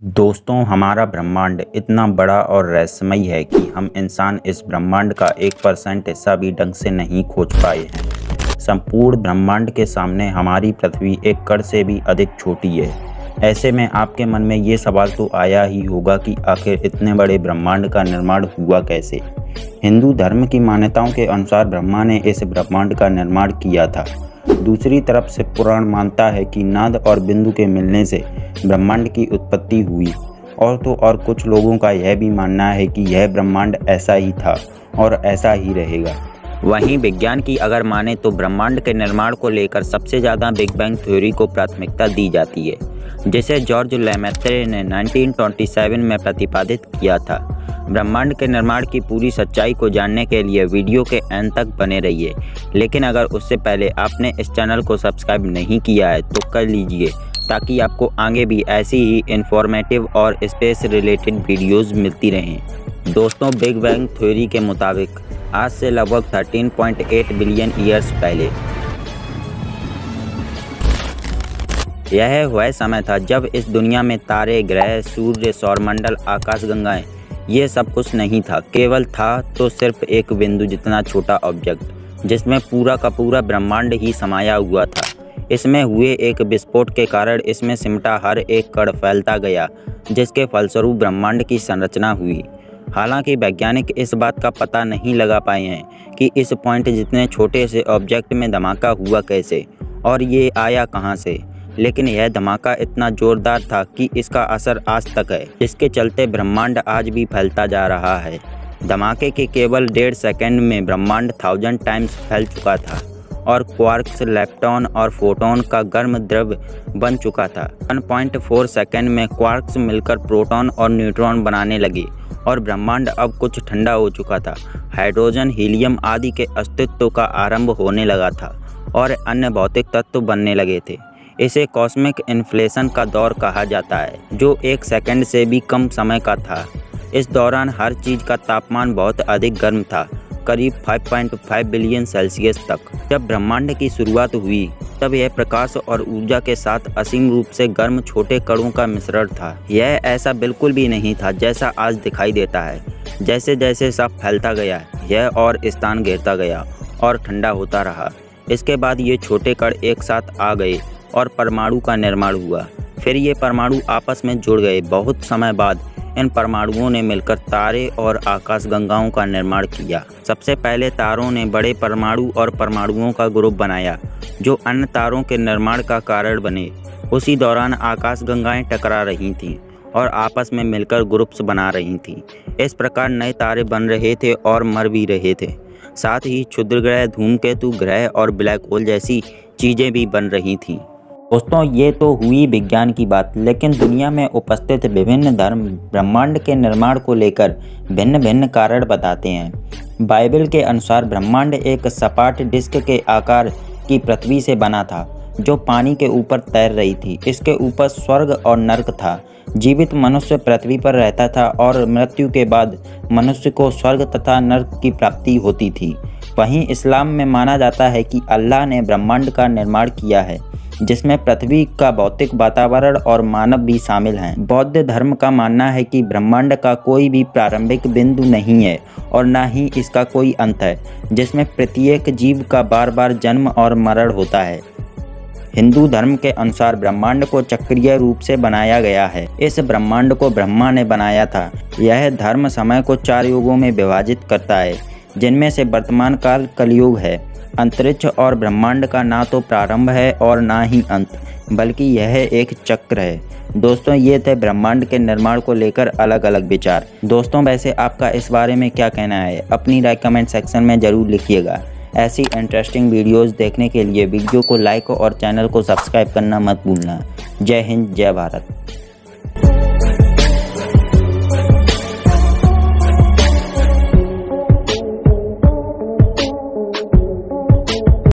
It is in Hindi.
दोस्तों, हमारा ब्रह्मांड इतना बड़ा और रहस्यमय है कि हम इंसान इस ब्रह्मांड का 1% हिस्सा भी ढंग से नहीं खोज पाए हैं। संपूर्ण ब्रह्मांड के सामने हमारी पृथ्वी एक कण से भी अधिक छोटी है। ऐसे में आपके मन में ये सवाल तो आया ही होगा कि आखिर इतने बड़े ब्रह्मांड का निर्माण हुआ कैसे। हिंदू धर्म की मान्यताओं के अनुसार ब्रह्मा ने इस ब्रह्मांड का निर्माण किया था। दूसरी तरफ से पुराण मानता है कि नाद और बिंदु के मिलने से ब्रह्मांड की उत्पत्ति हुई। और तो और कुछ लोगों का यह भी मानना है कि यह ब्रह्मांड ऐसा ही था और ऐसा ही रहेगा। वहीं विज्ञान की अगर माने तो ब्रह्मांड के निर्माण को लेकर सबसे ज़्यादा बिग बैंग थ्योरी को प्राथमिकता दी जाती है, जिसे जॉर्ज लेमेत्रे ने 1927 में प्रतिपादित किया था। ब्रह्मांड के निर्माण की पूरी सच्चाई को जानने के लिए वीडियो के अंत तक बने रहिए। लेकिन अगर उससे पहले आपने इस चैनल को सब्सक्राइब नहीं किया है तो कर लीजिए, ताकि आपको आगे भी ऐसी ही इंफॉर्मेटिव और स्पेस रिलेटेड वीडियोस मिलती रहें। दोस्तों, बिग बैंग थ्योरी के मुताबिक आज से लगभग 13.8 बिलियन ईयर्स पहले यह वह समय था जब इस दुनिया में तारे, ग्रह, सूर्य, सौरमंडल, आकाशगंगाएं ये सब कुछ नहीं था। केवल था तो सिर्फ एक बिंदु जितना छोटा ऑब्जेक्ट, जिसमें पूरा का पूरा ब्रह्मांड ही समाया हुआ था। इसमें हुए एक विस्फोट के कारण इसमें सिमटा हर एक कण फैलता गया, जिसके फलस्वरूप ब्रह्मांड की संरचना हुई। हालांकि वैज्ञानिक इस बात का पता नहीं लगा पाए हैं कि इस पॉइंट जितने छोटे से ऑब्जेक्ट में धमाका हुआ कैसे और ये आया कहां से। लेकिन यह धमाका इतना जोरदार था कि इसका असर आज तक है, जिसके चलते ब्रह्मांड आज भी फैलता जा रहा है। धमाके के केवल 1.5 सेकंड में ब्रह्मांड 1000 टाइम्स फैल चुका था और क्वार्क्स, लेप्टॉन और फोटोन का गर्म द्रव्य बन चुका था। 1.4 सेकंड में क्वार्क्स मिलकर प्रोटॉन और न्यूट्रॉन बनाने लगे और ब्रह्मांड अब कुछ ठंडा हो चुका था। हाइड्रोजन, हीलियम आदि के अस्तित्व का आरंभ होने लगा था और अन्य भौतिक तत्व बनने लगे थे। इसे कॉस्मिक इन्फ्लेशन का दौर कहा जाता है, जो 1 सेकंड से भी कम समय का था। इस दौरान हर चीज़ का तापमान बहुत अधिक गर्म था, करीब 5.5 बिलियन सेल्सियस तक। जब ब्रह्मांड की शुरुआत हुई तब यह प्रकाश और ऊर्जा के साथ असीम रूप से गर्म छोटे कणों का मिश्रण था। यह ऐसा बिल्कुल भी नहीं था जैसा आज दिखाई देता है। जैसे जैसे सब फैलता गया, यह और स्थान घेरता गया और ठंडा होता रहा। इसके बाद ये छोटे कण एक साथ आ गए और परमाणु का निर्माण हुआ। फिर ये परमाणु आपस में जुड़ गए। बहुत समय बाद इन परमाणुओं ने मिलकर तारे और आकाशगंगाओं का निर्माण किया। सबसे पहले तारों ने बड़े परमाणु और परमाणुओं का ग्रुप बनाया, जो अन्य तारों के निर्माण का कारण बने। उसी दौरान आकाशगंगाएं टकरा रही थीं और आपस में मिलकर ग्रुप्स बना रही थीं। इस प्रकार नए तारे बन रहे थे और मर भी रहे थे। साथ ही क्षुद्र ग्रह, धूमकेतु ग्रह और ब्लैक होल जैसी चीज़ें भी बन रही थीं। दोस्तों, ये तो हुई विज्ञान की बात, लेकिन दुनिया में उपस्थित विभिन्न धर्म ब्रह्मांड के निर्माण को लेकर भिन्न भिन्न कारण बताते हैं। बाइबल के अनुसार ब्रह्मांड एक सपाट डिस्क के आकार की पृथ्वी से बना था, जो पानी के ऊपर तैर रही थी। इसके ऊपर स्वर्ग और नरक था। जीवित मनुष्य पृथ्वी पर रहता था और मृत्यु के बाद मनुष्य को स्वर्ग तथा नरक की प्राप्ति होती थी। वहीं इस्लाम में माना जाता है कि अल्लाह ने ब्रह्मांड का निर्माण किया है, जिसमें पृथ्वी का भौतिक वातावरण और मानव भी शामिल हैं। बौद्ध धर्म का मानना है कि ब्रह्मांड का कोई भी प्रारंभिक बिंदु नहीं है और न ही इसका कोई अंत है, जिसमें प्रत्येक जीव का बार बार जन्म और मरण होता है। हिंदू धर्म के अनुसार ब्रह्मांड को चक्रीय रूप से बनाया गया है। इस ब्रह्मांड को ब्रह्मा ने बनाया था। यह धर्म समय को 4 युगों में विभाजित करता है, जिनमें से वर्तमान काल कलयुग है। अंतरिक्ष और ब्रह्मांड का ना तो प्रारंभ है और ना ही अंत, बल्कि यह एक चक्र है। दोस्तों, ये थे ब्रह्मांड के निर्माण को लेकर अलग अलग विचार। दोस्तों, वैसे आपका इस बारे में क्या कहना है? अपनी राय कमेंट सेक्शन में ज़रूर लिखिएगा। ऐसी इंटरेस्टिंग वीडियोस देखने के लिए वीडियो को लाइक और चैनल को सब्सक्राइब करना मत भूलना। जय हिंद, जय भारत।